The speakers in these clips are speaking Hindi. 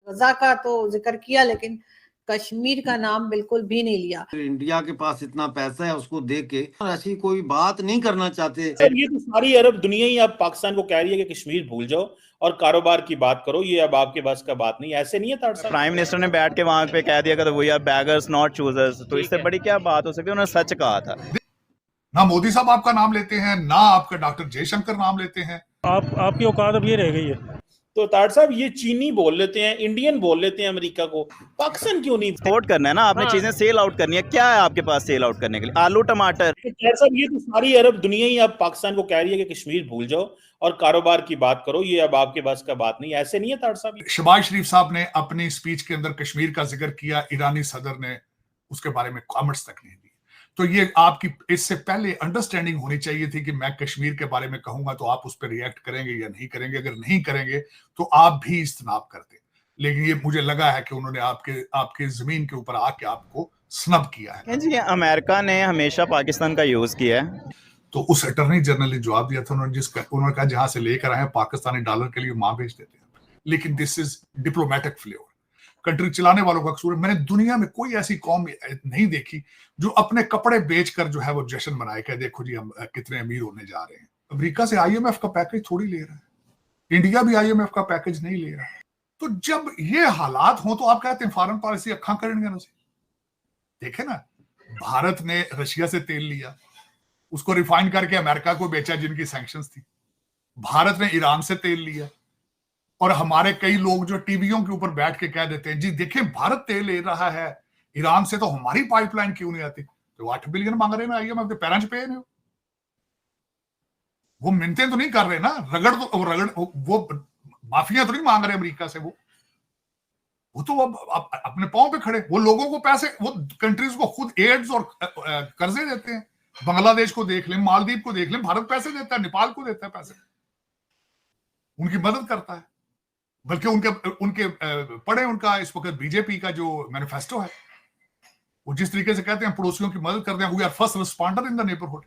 गजा का तो जिक्र किया, लेकिन कश्मीर का नाम बिल्कुल भी नहीं लिया। इंडिया के पास इतना पैसा है, उसको देख के ऐसी कोई बात नहीं करना चाहते। सर ये तो सारी अरब दुनिया ही अब पाकिस्तान को कह रही है कि कश्मीर भूल जाओ और कारोबार की बात करो, ये अब आपके बस का बात नहीं। ऐसे नहीं है ताड़ साहब। प्राइम मिनिस्टर ने बैठ के वहां पे कह दिया कि we are beggars not choosers, तो इससे बड़ी क्या बात हो सकती है? उन्होंने सच कहा था। ना मोदी साहब आपका नाम लेते हैं, ना आपका डॉक्टर जयशंकर नाम लेते हैं। आपकी औकात अब ये रह गई है। तो ताड़ साहब ये चीनी बोल लेते हैं, इंडियन बोल लेते हैं अमेरिका को, पाकिस्तान क्यों नहीं? एक्सपोर्ट करना है ना आपने, चीजें सेल आउट करनी है। क्या है आपके पास सेल आउट करने के लिए? आलू टमाटर। तो ताड़ साहब ये तो सारी अरब दुनिया ही अब पाकिस्तान को कह रही है कि कश्मीर भूल जाओ और कारोबार की बात करो, ये अब आपके बस का बात नहीं। ऐसे नहीं है ताड़ साहब। शहबाज शरीफ साहब ने अपनी स्पीच के अंदर कश्मीर का जिक्र किया, ईरानी सदर ने उसके बारे में कमेंट्स तक नहीं दिए। तो ये आपकी इससे पहले अंडरस्टैंडिंग होनी चाहिए थी कि मैं कश्मीर के बारे में कहूंगा तो आप उस पर रिएक्ट करेंगे या नहीं करेंगे। अगर नहीं करेंगे तो आप भी इस्तेनाब करते। लेकिन ये मुझे लगा है कि उन्होंने आपके जमीन के ऊपर आके आपको स्नब किया है। जी, अमेरिका ने हमेशा पाकिस्तान का यूज किया है। तो उस अटॉर्नी जनरल ने जवाब दिया था, उन्होंने कहा जहां से लेकर आए पाकिस्तानी डॉलर के लिए वहां भेज देते हैं। लेकिन this is diplomatic flavour, country चलाने वालों का कसूर है। मैंने दुनिया में कोई ऐसी कौम नहीं देखी जो अपने कपड़े बेचकर जो है वो जश्न मनाए कि देखो जी हम कितने अमीर होने जा रहे हैं। अमेरिका से आईएमएफ का पैकेज थोड़ी ले रहा है, इंडिया भी आईएमएफ का पैकेज नहीं ले रहा है। तो जब ये हालात हो तो आप कहते हैं फॉरेन पॉलिसी अखा करेंगे ना। देखे ना, भारत ने रशिया से तेल लिया, उसको रिफाइन करके अमेरिका को बेचा जिनकी सैंक्शंस थी। भारत ने ईरान से तेल लिया, और हमारे कई लोग जो टीवीओं के ऊपर बैठ के कह देते हैं जी देखें भारत तेल ले रहा है ईरान से, तो हमारी पाइपलाइन क्यों नहीं आती? तो 8 बिलियन मांग रहे हैं ना आईएमएफ के पैरेंट पे नहीं, वो मिन्नतें तो नहीं कर रहे ना, वो माफिया तो नहीं मांग रहे अमेरिका से। वो तो अब अपने पांव पे खड़े, वो लोगों को पैसे, वो कंट्रीज को खुद एड्स और कर्जे देते हैं। बांग्लादेश को देख लें, मालदीव को देख लें, भारत पैसे देता है, नेपाल को देता है पैसे, उनकी मदद करता है। बल्कि उनके पढ़े उनका इस वक्त बीजेपी का जो मैनिफेस्टो है, वो जिस तरीके से कहते हैं पड़ोसियों की मदद करते हैं, we are first responder in the neighbourhood.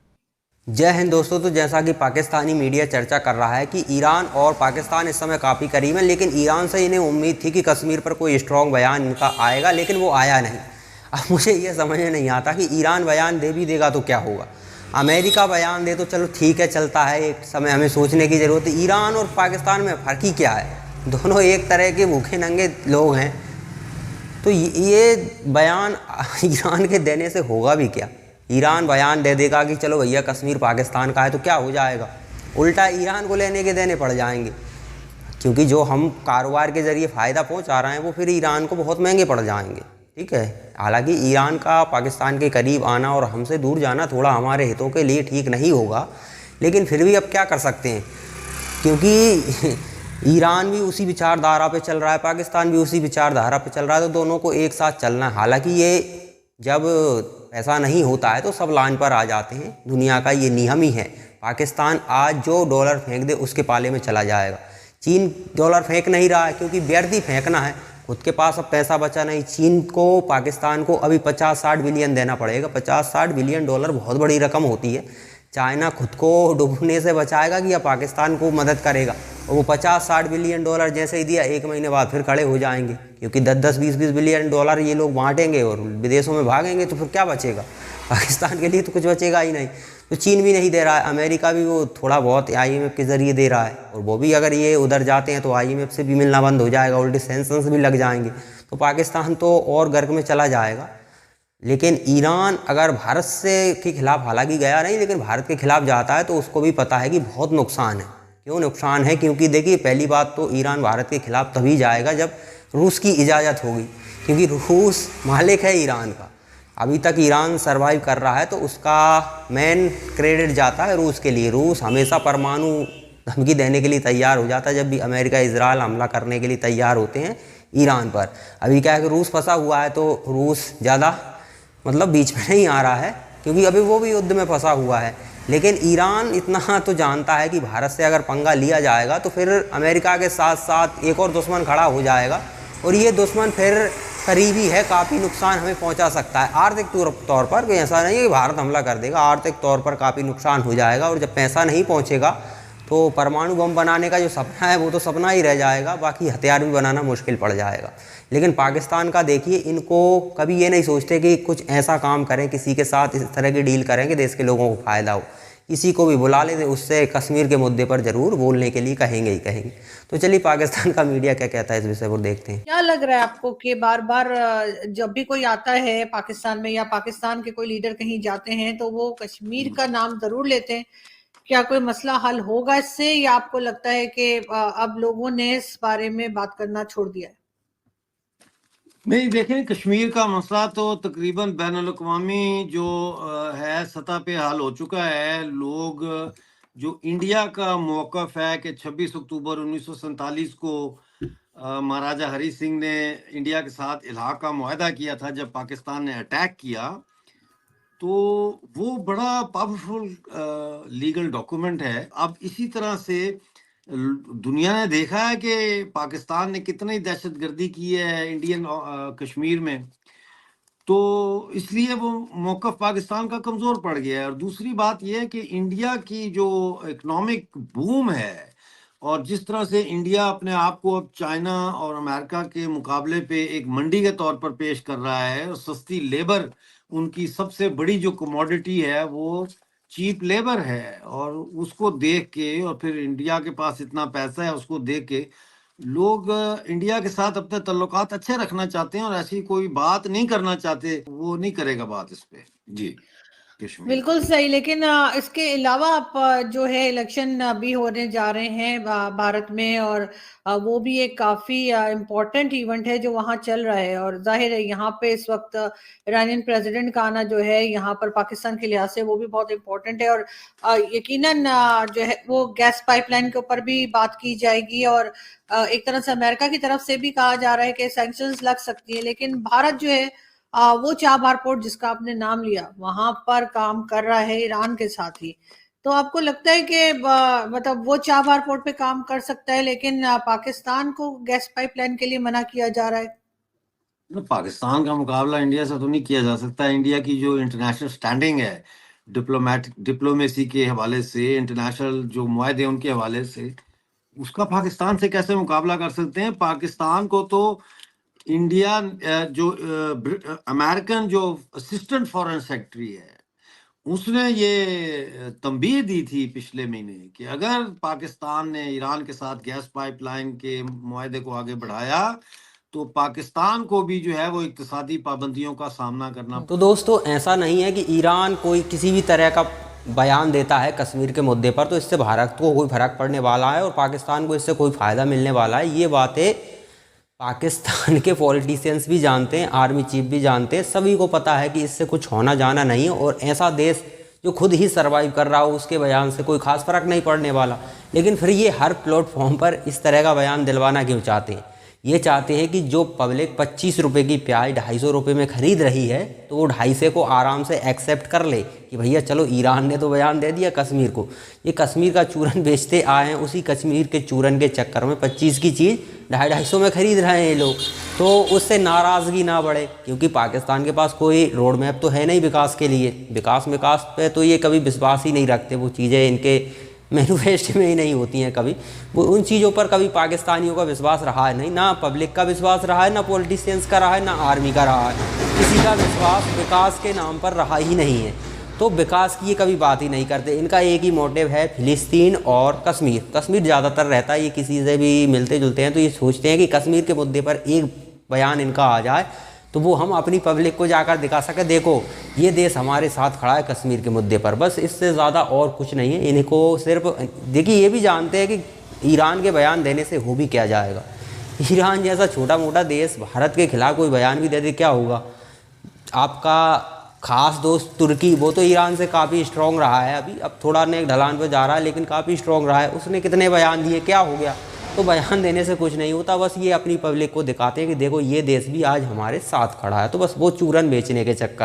जय हिंद दोस्तों। तो जैसा कि पाकिस्तानी मीडिया चर्चा कर रहा है कि ईरान और पाकिस्तान इस समय काफ़ी करीब है, लेकिन ईरान से इन्हें उम्मीद थी कि कश्मीर पर कोई स्ट्रॉन्ग बयान इनका आएगा, लेकिन वो आया नहीं। अब मुझे ये समझ में नहीं आता कि ईरान बयान दे भी देगा तो क्या होगा, अमेरिका बयान दे तो चलो ठीक है, चलता है, एक समय हमें सोचने की ज़रूरत है। ईरान और पाकिस्तान में फ़र्क ही क्या है? दोनों एक तरह के भूखे नंगे लोग हैं। तो ये बयान ईरान के देने से होगा भी क्या? ईरान बयान दे देगा कि चलो भैया कश्मीर पाकिस्तान का है, तो क्या हो जाएगा? उल्टा ईरान को लेने के देने पड़ जाएंगे, क्योंकि जो हम कारोबार के ज़रिए फ़ायदा पहुंचा रहे हैं वो फिर ईरान को बहुत महंगे पड़ जाएंगे। ठीक है, हालांकि ईरान का पाकिस्तान के करीब आना और हमसे दूर जाना थोड़ा हमारे हितों के लिए ठीक नहीं होगा, लेकिन फिर भी अब क्या कर सकते हैं, क्योंकि ईरान भी उसी विचारधारा पे चल रहा है, पाकिस्तान भी उसी विचारधारा पे चल रहा है, तो दोनों को एक साथ चलना है। हालांकि ये जब ऐसा नहीं होता है तो सब लाइन पर आ जाते हैं, दुनिया का ये नियम ही है। पाकिस्तान आज जो डॉलर फेंक दे उसके पाले में चला जाएगा। चीन डॉलर फेंक नहीं रहा है क्योंकि व्यर्थ ही फेंकना है, खुद के पास अब पैसा बचा नहीं। चीन को पाकिस्तान को अभी 50-60 बिलियन देना पड़ेगा। 50-60 बिलियन डॉलर बहुत बड़ी रकम होती है। चाइना खुद को डूबने से बचाएगा कि या पाकिस्तान को मदद करेगा? और वो 50-60 बिलियन डॉलर जैसे ही दिया, एक महीने बाद फिर खड़े हो जाएंगे, क्योंकि 10-10, 20-20 बिलियन डॉलर ये लोग बांटेंगे और विदेशों में भागेंगे, तो फिर क्या बचेगा? पाकिस्तान के लिए तो कुछ बचेगा ही नहीं। तो चीन भी नहीं दे रहा है, अमेरिका भी वो थोड़ा बहुत आईएमएफ के ज़रिए दे रहा है, और वो भी अगर ये उधर जाते हैं तो आईएमएफ से भी मिलना बंद हो जाएगा, उल्टे सैंक्शंस भी लग जाएंगे, तो पाकिस्तान तो और गर्क में चला जाएगा। लेकिन ईरान अगर भारत से के खिलाफ, हालांकि गया नहीं, लेकिन भारत के खिलाफ जाता है तो उसको भी पता है कि बहुत नुकसान है। क्यों नुकसान है? क्योंकि देखिए, पहली बात तो ईरान भारत के खिलाफ तभी जाएगा जब रूस की इजाज़त होगी, क्योंकि रूस मालिक है ईरान का। अभी तक ईरान सरवाइव कर रहा है तो उसका मेन क्रेडिट जाता है रूस के लिए। रूस हमेशा परमाणु धमकी देने के लिए तैयार हो जाता है जब भी अमेरिका इजराइल हमला करने के लिए तैयार होते हैं ईरान पर। अभी क्या है कि रूस फंसा हुआ है, तो रूस ज़्यादा मतलब बीच में नहीं आ रहा है, क्योंकि अभी वो भी युद्ध में फंसा हुआ है। लेकिन ईरान इतना तो जानता है कि भारत से अगर पंगा लिया जाएगा तो फिर अमेरिका के साथ साथ एक और दुश्मन खड़ा हो जाएगा, और ये दुश्मन फिर करीबी है, काफ़ी नुकसान हमें पहुंचा सकता है आर्थिक तौर पर। कोई ऐसा नहीं है कि भारत हमला कर देगा, आर्थिक तौर पर काफ़ी नुकसान हो जाएगा, और जब पैसा नहीं पहुंचेगा तो परमाणु बम बनाने का जो सपना है वो तो सपना ही रह जाएगा, बाकी हथियार भी बनाना मुश्किल पड़ जाएगा। लेकिन पाकिस्तान का देखिए, इनको कभी ये नहीं सोचते कि कुछ ऐसा काम करें, किसी के साथ इस तरह की डील करें कि देश के लोगों को फ़ायदा हो। किसी को भी बुला लेते उससे कश्मीर के मुद्दे पर ज़रूर बोलने के लिए कहेंगे ही कहेंगे। तो चलिए पाकिस्तान का मीडिया क्या कहता है इस विषय पर देखते हैं। क्या लग रहा है आपको कि बार बार जब भी कोई आता है पाकिस्तान में या पाकिस्तान के कोई लीडर कहीं जाते हैं तो वो कश्मीर का नाम जरूर लेते हैं? क्या कोई मसला हल होगा इससे, या आपको लगता है कि अब लोगों ने इस बारे में बात करना छोड़ दिया है? नहीं, देखें, कश्मीर का मसला तो तकरीबन बैनुल-अक़वामी जो है सतह पे हल हो चुका है। लोग जो इंडिया का मौक़िफ़ है कि 26 अक्टूबर 1947 को महाराजा हरी सिंह ने इंडिया के साथ इलाक़ा का मुआहदा किया था जब पाकिस्तान ने अटैक किया, तो वो बड़ा पावरफुल लीगल डॉक्यूमेंट है। अब इसी तरह से दुनिया ने देखा है कि पाकिस्तान ने कितनी दहशतगर्दी की है इंडियन कश्मीर में, तो इसलिए वो मौक़िफ़ पाकिस्तान का कमज़ोर पड़ गया है। और दूसरी बात यह है कि इंडिया की जो इकनॉमिक बूम है और जिस तरह से इंडिया अपने आप को अब चाइना और अमेरिका के मुकाबले पे एक मंडी के तौर पर पेश कर रहा है, और सस्ती लेबर उनकी सबसे बड़ी जो कमोडिटी है वो चीप लेबर है, और उसको देख के और फिर इंडिया के पास इतना पैसा है उसको देख के लोग इंडिया के साथ अपने तल्लुकात अच्छे रखना चाहते हैं और ऐसी कोई बात नहीं करना चाहते। वो नहीं करेगा बात इस पे। जी, कश्मीर। बिल्कुल सही। लेकिन इसके अलावा आप जो है इलेक्शन अभी होने जा रहे हैं भारत में, और वो भी एक काफ़ी इम्पोर्टेंट इवेंट है जो वहाँ चल रहा है, और जाहिर है यहाँ पे इस वक्त ईरानियन प्रेसिडेंट का आना जो है यहाँ पर पाकिस्तान के लिहाज से वो भी बहुत इम्पोर्टेंट है। और यकीनन जो है वो गैस पाइपलाइन के ऊपर भी बात की जाएगी, और एक तरह से अमेरिका की तरफ से भी कहा जा रहा है कि सैंक्शंस लग सकती है। लेकिन भारत जो है वो चाबहार पोर्ट जिसका आपने नाम लिया वहां पर काम कर रहा है ईरान के साथ ही, तो आपको लगता है कि मतलब वो चाबहार पोर्ट पे काम कर सकता है, लेकिन पाकिस्तान को गैस पाइपलाइन के लिए मना किया जा रहा है? पाकिस्तान का मुकाबला इंडिया से तो नहीं किया जा सकता। इंडिया की जो इंटरनेशनल स्टैंडिंग है डिप्लोमेसी के हवाले से, इंटरनेशनल जो मुआहदे उनके हवाले से, उसका पाकिस्तान से कैसे मुकाबला कर सकते हैं? पाकिस्तान को तो इंडिया जो अमेरिकन जो असिस्टेंट फॉरेन सेक्रेटरी है उसने ये तंबीह दी थी पिछले महीने कि अगर पाकिस्तान ने ईरान के साथ गैस पाइपलाइन के मुआहदे को आगे बढ़ाया तो पाकिस्तान को भी जो है वो इक्तिसादी पाबंदियों का सामना करना। तो दोस्तों, ऐसा नहीं है कि ईरान कोई किसी भी तरह का बयान देता है कश्मीर के मुद्दे पर तो इससे भारत को कोई फर्क पड़ने वाला है और पाकिस्तान को इससे कोई फ़ायदा मिलने वाला है। ये बातें पाकिस्तान के पॉलिटिशियंस भी जानते हैं, आर्मी चीफ भी जानते हैं, सभी को पता है कि इससे कुछ होना जाना नहीं है। और ऐसा देश जो खुद ही सर्वाइव कर रहा हो उसके बयान से कोई खास फ़र्क नहीं पड़ने वाला। लेकिन फिर ये हर प्लेटफॉर्म पर इस तरह का बयान दिलवाना क्यों चाहते हैं? ये चाहते हैं कि जो पब्लिक 25 रुपये की प्याज 250 रुपये में ख़रीद रही है तो वो 250 को आराम से एक्सेप्ट कर ले कि भैया चलो ईरान ने तो बयान दे दिया कश्मीर को, ये कश्मीर का चूरन बेचते आए हैं, उसी कश्मीर के चूरन के चक्कर में 25 की चीज़ 250 में ख़रीद रहे हैं ये लोग। तो उससे नाराज़गी ना बढ़े, क्योंकि पाकिस्तान के पास कोई रोड मैप तो है नहीं विकास के लिए। विकास पे तो ये कभी विश्वास ही नहीं रखते, वो चीज़ें इनके मैनिफेस्टो में ही नहीं होती हैं कभी। वो उन चीज़ों पर कभी पाकिस्तानियों का विश्वास रहा है नहीं, ना पब्लिक का विश्वास रहा है, ना पॉलिटिशियंस का रहा है, ना आर्मी का रहा है। किसी का विश्वास विकास के नाम पर रहा ही नहीं है। तो विकास की ये कभी बात ही नहीं करते। इनका एक ही मोटिव है फ़िलिस्तीन और कश्मीर। कश्मीर ज़्यादातर रहता है, ये किसी से भी मिलते जुलते हैं तो ये सोचते हैं कि कश्मीर के मुद्दे पर एक बयान इनका आ जाए तो वो हम अपनी पब्लिक को जाकर दिखा सके, देखो ये देश हमारे साथ खड़ा है कश्मीर के मुद्दे पर। बस इससे ज़्यादा और कुछ नहीं है। इनको सिर्फ देखिए, ये भी जानते हैं कि ईरान के बयान देने से हो भी क्या जाएगा। ईरान जैसा छोटा मोटा देश भारत के खिलाफ कोई बयान भी दे दे क्या होगा? आपका ख़ास दोस्त तुर्की, वो तो ईरान से काफ़ी स्ट्रॉन्ग रहा है, अभी अब थोड़ा नेक ढलान पर जा रहा है लेकिन काफ़ी स्ट्रॉन्ग रहा है। उसने कितने बयान दिए, क्या हो गया? तो बयान देने से कुछ नहीं होता। बस ये अपनी पब्लिक को दिखाते हैं कि देखो ये देश भी आज हमारे साथ खड़ा है। तो बस वो चूरन बेचने के चक्कर